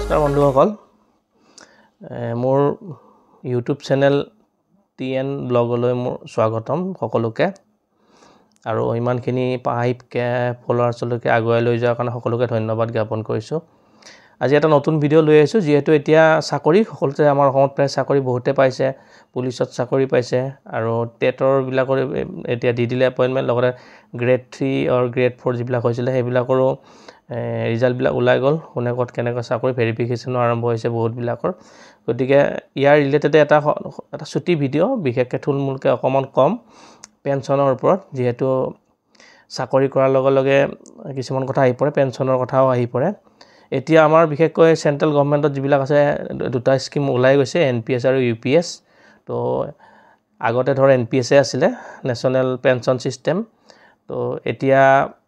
নমস্কাৰ বন্ধুসকল মোৰ ইউটিউব চেনেল TN ব্লগলৈ মোৰ স্বাগতম সকলোকে আৰু ইমানখিনি 5K ফলোৱাৰ্ছলৈকে আগুৱাই লৈ যোৱাৰ কাৰণে সকলোকে ধন্যবাদ জ্ঞাপন কৰিছোঁ আজি এটা নতুন ভিডিঅ' লৈ আহিছোঁ যিহেতু এতিয়া চাকৰি সকলোতে আমাৰ অসমত প্ৰায় চাকৰি বহুতে পাইছে পুলিচত চাকৰি পাইছে আৰু টেটৰ বিলাকৰ এতিয়া দি দিলে এপইণ্টমেণ্ট লগতে গ্ৰেড 3 আৰু গ্ৰেড 4 যিবিলাক হৈছিলে সেইবিলাকৰো ৰিজাল্ট বিলাক ওলাই গ'ল কোনে ক'ত কেনেকৈ চাকৰি ভেৰিফিকেশ্যন আৰম্ভ হৈছে বহুত বিলাকৰ গতিকে ইয়াৰ ৰিলেটেড এটা ছুটি ভিডিঅ' বিশেষকৈ থুলমূলকৈ অকমান কম পেনচনৰ ওপৰত যেহেতু চাকৰি কৰাৰ লগে লগে কিছুমান কথা আহি পৰে পেনচনৰ কথাও আহি পৰে এতিয়া আমাৰ বিশেষকৈ সেন্ট্ৰেল গভৰ্ণমেণ্টত যিবিলাক আছে দুটা স্কিম ওলাই গৈছে NPS আৰু UPS তো আগতে ধৰ NPS আছিলে নেশ্যনেল পেনচন সিস্টেম তো এতিয়া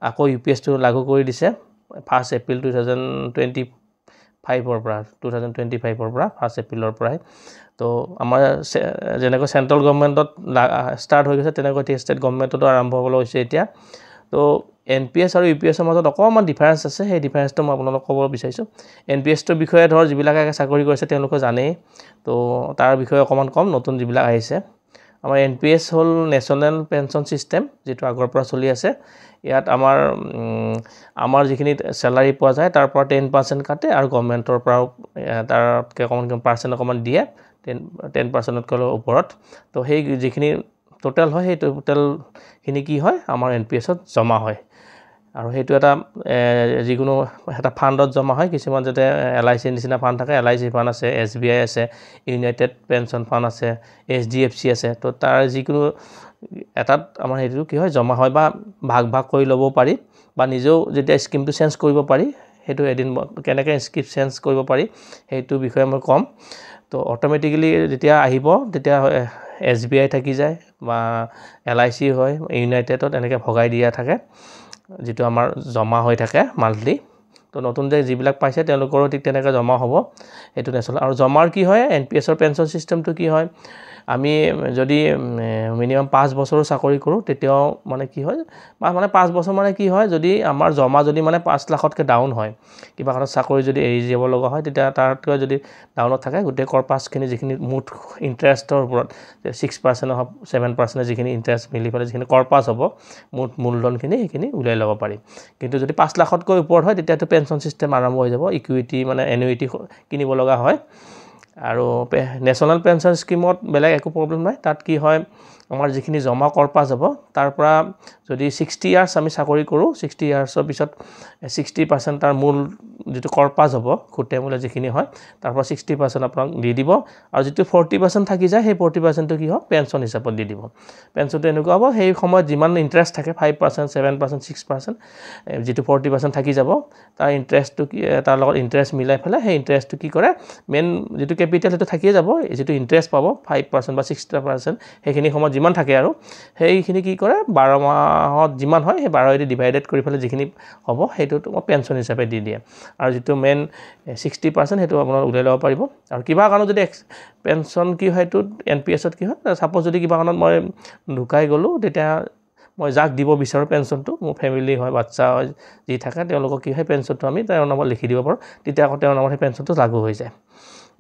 আকৌ UPS টো লাগু কৰি দিছে 1 এপ্ৰিল 2025 পৰা 1 এপ্ৰিলৰ পৰাই তো আমাৰ যেনেকৈ সেন্ট্ৰেল গভৰ্ণমেণ্টত ষ্টাৰ্ট হৈ গৈছে তেনেকৈ ষ্টেট গভৰ্ণমেণ্টতো আৰম্ভ হ'বলৈ হৈছে এতিয়া তো NPS আৰু UPS ৰ মাজত অকমান ডিফাৰেন্স আছে সেই ডিফাৰেন্সটো মই আপোনালোকক ক'ব বিচাৰিছোঁ NPS ৰ বিষয়ে ধৰ যিবিলাকে চাকৰি কৰিছে তেওঁলোকে জানেই তো তাৰ বিষয়ে অকমান কম নতুন যিবিলাক আহিছে আমাৰ NPS হ'ল নেশ্যনেল পেনচন সিস্টেম যেটো আগৰ পৰা চলি আছে ইয়াত আমাৰ যিখিনি স্যালাৰি পোৱা যায় তাৰ পৰা 10% কাটে আৰু গভৰ্ণমেণ্টৰ পৰা তাৰকে অকমান পাৰ্চেন্ট অকমান দিয়ে 10% তকৈ ওপৰত তো সেই যিখিনি টোটাল হয় সেই টোটাল খিনি কি হয় আমাৰ NPS ত জমা হয় আৰু হেতু এটা যিকোনো এটা ফাণ্ডত জমা হয় কিছুমান যেতে LIC নিচিনা ফাণ্ড থাকে LIC ফাণ্ড আছে SBI আছে ইউনাইটেড পেনচন ফাণ্ড আছে HDFC আছে তো তাৰ যিকোনো এটাত আমাৰ হেতু কি হয় জমা হয় বা ভাগ কৰি ল'ব পাৰি বা নিজেও যেতিয়া স্কিমটো চেঞ্জ কৰিব পাৰি হেতু এদিন কেনেকৈ স্কিম চেঞ্জ কৰিব পাৰি হেতু বিষয়ে মই কম তো অটোমেটিক্যালি যেতিয়া আহিব তেতিয়া SBI থাকি যায় বা LIC হয় ইউনাইটেডত এনেকৈ ভগাই দিয়া থাকে যেটো আমাৰ জমা হৈ থাকে মান্থলি তো নতুন যে যিবিলাক পাইছে তেওঁলোকৰো ঠিক তেনেকৈ জমা হ'ব এটো নেচল আৰু জমাৰ কি হয় NPS ৰ পেনচন সিস্টেমটো কি হয় আমি যদি মিনিমাম 5 বছৰৰ চাকৰি কৰো তেতিয়াও মানে কি হয় মানে 5 বছৰ মানে কি হয় যদি আমাৰ জমা যদি মানে 5 লাখতকৈ ডাউন হয় কিবা কাৰণ চাকৰি যদি এৰি যাব লগা হয় তেতিয়া তাৰতকৈ যদি ডাউনত থাকে গোটেই কৰপাছ খিনি যিখিনি মুঠ ইন্টাৰেষ্টৰ ওপৰত 6% হ'ব 7% যিখিনি ইন্টাৰেষ্ট মিলি পেলাই যিখিনি কৰপাছ হ'ব মুঠ মূলধনখিনি সেইখিনি উলাই ল'ব পাৰি কিন্তু যদি 5 লাখতকৈ ওপৰত হয় তেতিয়া তো পেনচন সিস্টেম আৰম্ভ হৈ যাব ইকুইটি মানে এনুইটি কিনিব লগা হয় আৰু নেশ্যনেল পেনচন স্কিমত বেলেগ একো প্ৰবলেম নাই তাত কি হয় আমাৰ যিখিনি জমা কৰপাছ হ'ব তাৰ পৰা যদি 60 ইয়াৰ্স আমি চাকৰি কৰো 60 ইয়াৰ্সৰ পিছত 60% তাৰ মূল যেটো কৰপাছ হ'ব খুটে মূলে যিখিনি হয় তাৰ পৰা 60% আপোনাক দি দিব আৰু যেটো 40% থাকি যায় সেই 40% টো কি হয় পেনচন হিচাপত দি দিব পেনচনটো এনেকুৱা হ'ব সেই সময়ত যিমান ইন্টাৰেষ্ট থাকে 5% 7% 6% যেটো 40% থাকি যাব তাৰ ইন্টাৰেষ্টটো কি তাৰ লগত ইন্টাৰেষ্ট মিলাই ফেলে সেই ইন্টাৰেষ্টটো কি কৰে মেন যেটো ক্যাপিটাল হেতু থাকিয়ে যাব যেটো ইন্টাৰেষ্ট পাব 5% বা 6% সেইখিনি সময় যিমান থাকে আৰু সেইখিনি কি কৰে 12 মাহত যিমান হয় সেই 12 এদি ডিভাইডেড কৰি ফেলে যিখিনি হ'ব হেতু পেনচন হিচাপে দি দিয়ে আৰু যেটো মেন 60% হেতু আপোনাৰ উলাই ল'ব পাৰিব আৰু কিবা কাৰণ যদি পেনচন কি হয় হেতু NPS ত কি হয় সাপোজ যদি কিবা কাৰণত মই ঢুকাই গলো তেতিয়া মই যাক দিব বিচাৰো পেনচনটো মোৰ ফ্যামিলি হয় বাচ্চা হয় যি থাকে তেওঁলোকক কি হয় পেনচনটো আমি তেওঁৰ নামত লিখি দিব পাৰো তেতিয়া আকৌ তেওঁৰ নামত পেনচনটো লাগু হৈ যায়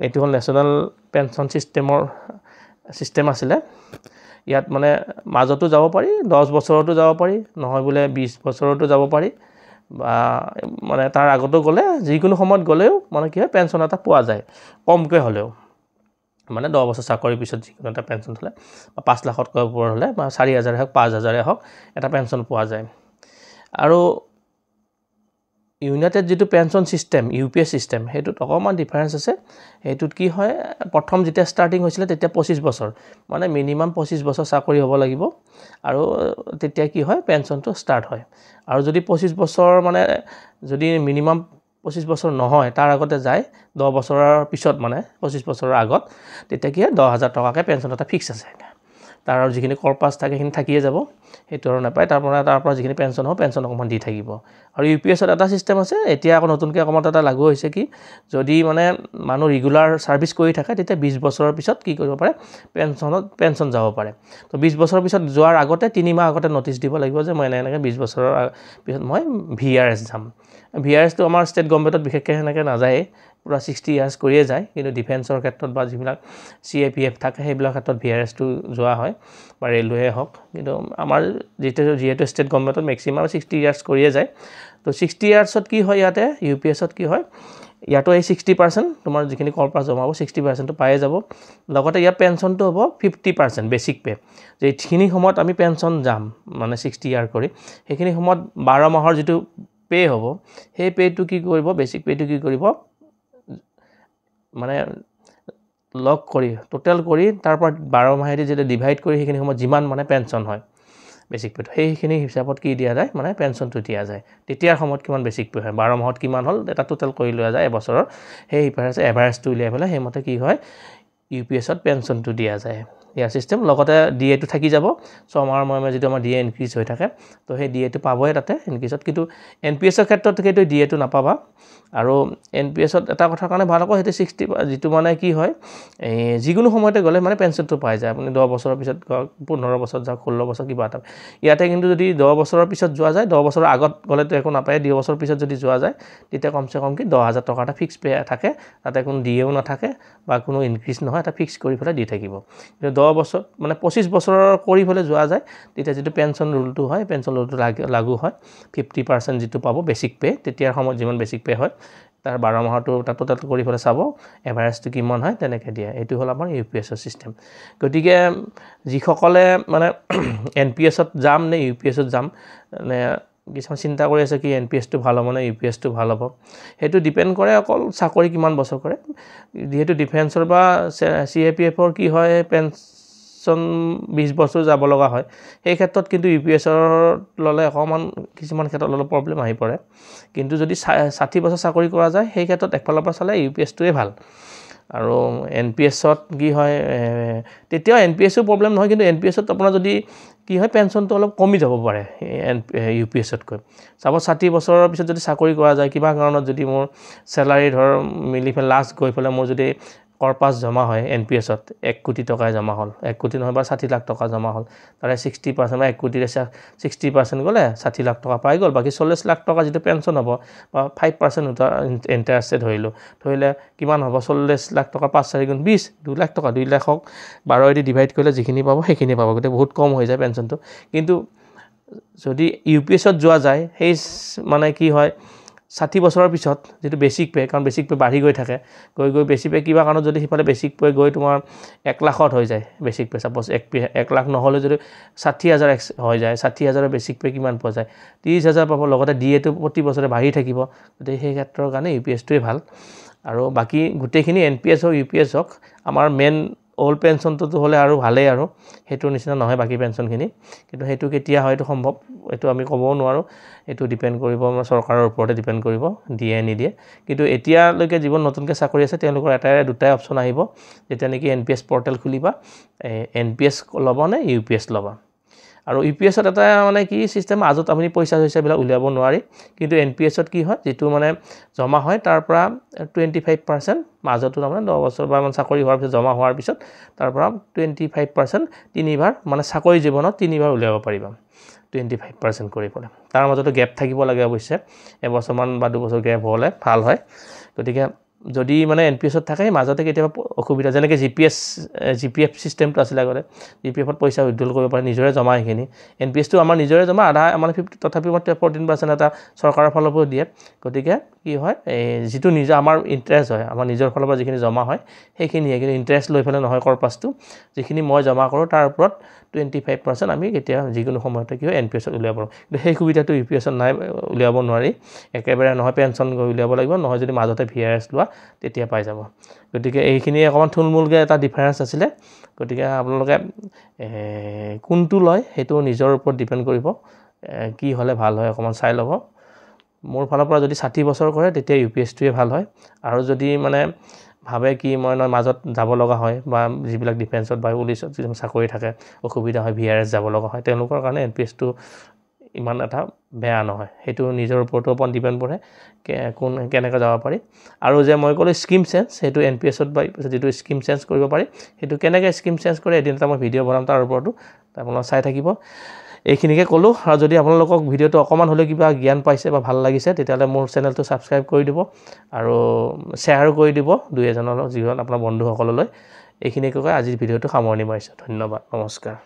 এটো হ'ল নেশ্যনেল পেনচন সিস্টেম আছিলে ইয়াত মানে মাজতো যাব পাৰি 10 বছৰতো যাব পাৰি নহয় বোলে 20 বছৰতো যাব পাৰি বা মানে তাৰ আগতো গলে যিকোনো সময়ত গলেও মানে কি হয় পেনচন এটা পোৱা যায় কমকৈ হলেও মানে 10 বছৰ চাকৰিৰ পিছত যিকোনো এটা পেনচন হলে 5 লাখতকৈ ওপৰ হলে বা 4000 হওক 5000 হওক এটা পেনচন পোৱা যায় আৰু ইউনাইটেড যেটো পেনচন সিস্টেম UPS সিস্টেম হেতুত অকমান ডিফাৰেন্স আছে হেতুত কি হয় প্ৰথম যেতিয়া ষ্টাৰ্টিং হৈছিল তেতিয়া 25 বছৰ মানে মিনিমাম 25 বছৰ চাকৰি হ'ব লাগিব আৰু তেতিয়া কি হয় পেনচনটো ষ্টাৰ্ট হয় আৰু যদি 25 বছৰ মানে যদি মিনিমাম 25 বছৰ নহয় তাৰ আগতে যায় 10 বছৰৰ পিছত মানে 25 বছৰৰ আগত তেতিয়া কি 10000 টকাকে পেনচন এটা ফিক্স আছে তাৰ আৰু যিখিনি কৰপাছ থাকে সেইখিনি থাকিয়ে যাব হেতু আৰু নাপায় তাৰ পৰা যিখিনি পেনচন হ'ব পেনচন অকমান দি থাকিব আৰু UPS ত এটা সিস্টেম আছে এতিয়া আকৌ নতুনকৈ অকমান এটা লাগু হৈছে কি যদি মানে মানুহ ৰেগুলাৰ সাৰ্ভিস কৰি থাকে তেতিয়া 20 বছৰৰ পিছত কি কৰিব পাৰে পেনচন যাব পাৰে তো 20 বছৰৰ পিছত যোৱাৰ আগতে 3 মাহ আগতে নটিচ দিব লাগিব যে মই এনেকৈ 20 বছৰৰ পিছত মই VRS যাম VRSটো আমাৰ ষ্টেট গভৰ্ণমেণ্টত বিশেষকৈ সেনেকৈ নাযায় পুৰা 60 ইয়াৰ্ছ কৰিয়ে যায় কিন্তু ডিফেন্সৰ ক্ষেত্ৰত বা যিবিলাক CAPF থাকে সেইবিলাক ক্ষেত্ৰত VRSটো যোৱা হয় বা ৰেলৱে হওক কিন্তু আমাৰ যিহেতু ষ্টেট গভৰ্ণমেণ্টত মেক্সিমাম 60 ইয়াৰ্ছ কৰিয়ে যায় তো 60 ইয়াৰ্ছত কি হয় ইয়াতে UPSত কি হয় ইয়াতো এই 60% তোমাৰ যিখিনি কৰ্পাছ জমা হ'ব 60%টো পায়ে যাব লগতে ইয়াৰ পেঞ্চনটো হ'ব 50% বেছিক পে যে এইখিনি সময়ত আমি পেঞ্চন যাম মানে 60 ইয়াৰ কৰি সেইখিনি সময়ত 12 মাহৰ যিটো পে হ'ব সেই পেটো কি কৰিব বেছিক পেটো কি কৰিব মানে লগ কৰি টোটাল কৰি তাৰ পৰা 12 মাহেদি যেটা ডিভাইড কৰি সেইখিনি সময়ত যিমান মানে পেঞ্চন হয় বেছিক পে সেইখিনি হিচাপত কি দিয়া যায় মানে পেঞ্চনটো দিয়া যায় তেতিয়াৰ সময়ত কিমান বেছিক পে হয় 12 মাহত কিমান হ'ল এটা টোটাল কৰি লোৱা যায় এবছৰৰ সেই এভাৰেজটো উলিয়াই পেলাই সেইমতে কি হয় UPSত পেঞ্চনটো দিয়া যায় ইয়াৰ সিস্টেম লগতে ডিএটো থাকি যাব ছমাহৰ মূৰে যিটো আমাৰ ডিএ ইনক্ৰিজ হৈ থাকে তো সেই ডিএটো পাবই তাতে ইনক্ৰিজত কিন্তু NPSৰ ক্ষেত্ৰত কিন্তু ডিএটো নাপাবা আৰু NPSত এটা কথাৰ কাৰণে ভাল আকৌ সেইটো 60 যিটো মানে কি হয় যিকোনো সময়তে গ'লে মানে পেঞ্চনটো পাই যায় আপুনি 10 বছৰৰ পিছত 15 বছৰ যাওক 16 বছৰ কিবা এটা ইয়াতে কিন্তু যদি 10 বছৰৰ পিছত যোৱা যায় 10 বছৰৰ আগত গ'লেতো একো নাপায় 2 বছৰৰ পিছত যদি যোৱা যায় তেতিয়া কমসে কম কি 10,000 টকা এটা ফিক্স পে থাকে তাতে কোনো ডিএও নাথাকে বা কোনো ইনক্ৰিজ নহয় এটা ফিক্স কৰি পেলাই দি থাকিব কিন্তু 10 বছৰ মানে 25 বছৰৰ কৰি পেলাই যোৱা যায় তেতিয়া যিটো পেঞ্চন ৰুলটো হয় পেঞ্চন ৰুলটো লাগু হয় 50% যিটো পাব বেছিক পে তেতিয়াৰ সময়ত যিমান বেছিক পে হয় তাৰ 12 মাহটো টোটাল কৰি পেলাই চাব এভাৰেজটো কিমান হয় তেনেকৈ দিয়ে এইটো হ'ল আমাৰ UPSৰ সিস্টেম গতিকে যিসকলে মানে NPSত যাম নে UPSত যাম নে কিছুমান চিন্তা কৰি আছে কি NPSটো ভাল হ'ব নে UPSটো ভাল হ'ব সেইটো ডিপেন্ড কৰে অকল চাকৰি কিমান বছৰ কৰে যেহেতু ডিফেন্সৰ বা CAPFৰ কি হয় পেঞ্চন 20 বছৰ যাব লগা হয় এই ক্ষেত্ৰত কিন্তু UPSৰ ললে অকমান কিছুমান ক্ষেত্ৰত অলপ প্ৰবলেম আহি পৰে কিন্তু যদি 60 বছৰ চাকৰি কৰা যায় সেই ক্ষেত্ৰত একফালৰ পৰা চালে UPSটোৱে ভাল আৰু NPSত কি হয় তেতিয়াও NPSও প্ৰবলেম নহয় কিন্তু NPSত আপোনাৰ যদি কি হয় পেঞ্চনটো অলপ কমি যাব পাৰে UPSতকৈ চাব 60 বছৰৰ পিছত যদি চাকৰি কৰা যায় কিবা কাৰণত যদি মোৰ স্যালাৰি ধৰ মিলি ফেল লাষ্ট গৈ ফেলে মোৰ যদি কৰ্পাছ জমা হয় NPSত 1 কোটি টকা জমা হ'ল 1 কোটি নহয় বা 60 লাখ টকা জমা হ'ল তাৰে 60% বা 1 কোটিৰে 60% গলে 60 লাখ টকা পাই গ'ল বাকি 40 লাখ টকা যেটো পেঞ্চন হ'ব বা 5% ইন্টাৰেস্টেড ধৰিলে কিমান হ'ব 40 লাখ টকা 5 4 গুণ 20 2 লাখ টকা 2 লাখক 12 দি ডিভাইড কৰিলে যিখিনি পাব সেইখিনি পাব গতে বহুত কম হৈ যায় পেঞ্চনটো কিন্তু যদি UPSত যোৱা যায় সেই মানে কি হয় 60 বছৰৰ পিছত যেটো বেছিক পে কাৰণ বেছিক পে বাঢ়ি গৈ থাকে গৈ বেছিক পে কিবা কাৰণত যদি হিফালে বেছিক পে গৈ তোমাৰ 1 লাখত হৈ যায় বেছিক পে সাপোজ 1 লাখ নহলে যদি 60,000 হৈ যায় 60,000 বেছিক পে কিমান পোৱা যায় 30,000 পাব লগতে ডিএ টো প্ৰতি বছৰে বাঢ়ি থাকিব গতে সেই ক্ষেত্ৰৰ কাৰণে UPSটোৱে ভাল আৰু বাকি গুটেখিনি NPS হওক UPS হওক আমাৰ মেন অল পেঞ্চনটো হলে আৰু ভালে আৰু হেতু নিচিনা নহয় বাকি পেঞ্চনখিনি কিন্তু হেতু কেতিয়া হয়তো সম্ভৱ এটো আমি ক'বও নোৱাৰো এটো ডিপেন্ড কৰিব আমাৰ চৰকাৰৰ ওপৰতে ডিপেন্ড কৰিব দিয়ে নিদিয়ে কিন্তু এতিয়া লৈকে জীৱন নতুনকৈ চাকৰি আছে তেওঁলোকৰ এটাই দুটাই অপচন আহিব যেতিয়া নেকি NPS পৰ্টেল খুলিবা NPS ল'বা নে UPS ল'বা আৰু UPSত এটা মানে কি সিস্টেম আজত আপুনি পইচা বিলাক উলিয়াব নোৱাৰি কিন্তু NPSত কি হয় যেটো মানে জমা হয় তাৰ পৰা 25% মাজতো মানে 10 বছৰ বা মান চাকৰি হোৱাৰ পিছত জমা হোৱাৰ পিছত তাৰ পৰা 25% তিনিবাৰ মানে চাকৰি জীৱনত তিনিবাৰ উলিয়াব পাৰিবা 25% কৰি পৰে তাৰ মাজতো গ্যাপ থাকিব লাগে অৱশ্যে এবছৰমান বা 2 বছৰ গ্যাপ হলে ভাল হয় গতিকে যদি মানে NPSত থাকে মাজতে কেতিয়াবা অসুবিধা যেনেকৈ GPF সিস্টেমটো আছিল আগতে GPFত পইচা উইথড্ৰল কৰিব পাৰে নিজৰে জমা এইখিনি NPSটো আমাৰ নিজৰে জমা আধা মানে 50 তথাপি 14% এটা চৰকাৰৰ ফালৰ পৰা দিয়ে গতিকে কি হয় যেটো নিজে আমাৰ ইন্টাৰেষ্ট হয় আমাৰ নিজৰ ফালৰ পৰা যিখিনি জমা হয় সেইখিনি কিন্তু ইন্টাৰেষ্ট লৈ ফেলে নহয় কৰ্পাছটো যিখিনি মই জমা কৰো তাৰ ওপৰত 25% আমি কেতিয়া যিকোনো সময়তে কি হয় NPSত উলিয়াব পাৰো কিন্তু সেই সুবিধাটো UPSত নাই উলিয়াব নোৱাৰি একেবাৰে নহয় পেঞ্চন গৈ উলিয়াব লাগিব নহয় যদি মাজতে VRS লোৱা তেতিয়া পাই যাব গতিকে এইখিনি অকমান থুলমূলকে এটা ডিফাৰেন্স আছিলে গতিকে আপোনালোকে কোনটো লয় হেতু নিজৰ ওপৰত ডিপেন্ড কৰিব কি হলে ভাল হয় অকমান চাই লব মোৰ ফালৰ পৰা যদি 60 বছৰ কৰে তেতিয়া UPSটোৱে ভাল হয় আৰু যদি মানে ভাবে কি মই মাজত যাব লগা হয় বা যিবিলাক ডিফেন্সত বা পুলিচত যদি চাকৰি থাকে অসুবিধা হয় VRS যাব লগা হয় তেওঁলোকৰ কাৰণে NPSটো ইমান এটা বেয়া নহয় হেতু নিজৰ ওপৰতো অপন ডিপেন্ড কৰে কোন কেনেকৈ যাব পাৰি আৰু যে মই ক'লে স্কিম চেঞ্জ হেতু NPSত বা যেটো স্কিম চেঞ্জ কৰিব পাৰি হেতু কেনেকৈ স্কিম চেঞ্জ কৰে এদিন এটা মই ভিডিও বনাম তাৰ ওপৰতো আপোনালোকে চাই থাকিব এইখিনিকে ক'লোঁ আৰু যদি আপোনালোকক ভিডিঅ'টো অকণমান হ'লেও কিবা জ্ঞান পাইছে বা ভাল লাগিছে তেতিয়াহ'লে মোৰ চেনেলটো ছাবস্ক্ৰাইব কৰি দিব আৰু শ্বেয়াৰো কৰি দিব দুই এজনৰ যিজন আপোনাৰ বন্ধুসকললৈ এইখিনিকে কৈ আজিৰ ভিডিঅ'টো সামৰণি মাৰিছোঁ ধন্যবাদ নমস্কাৰ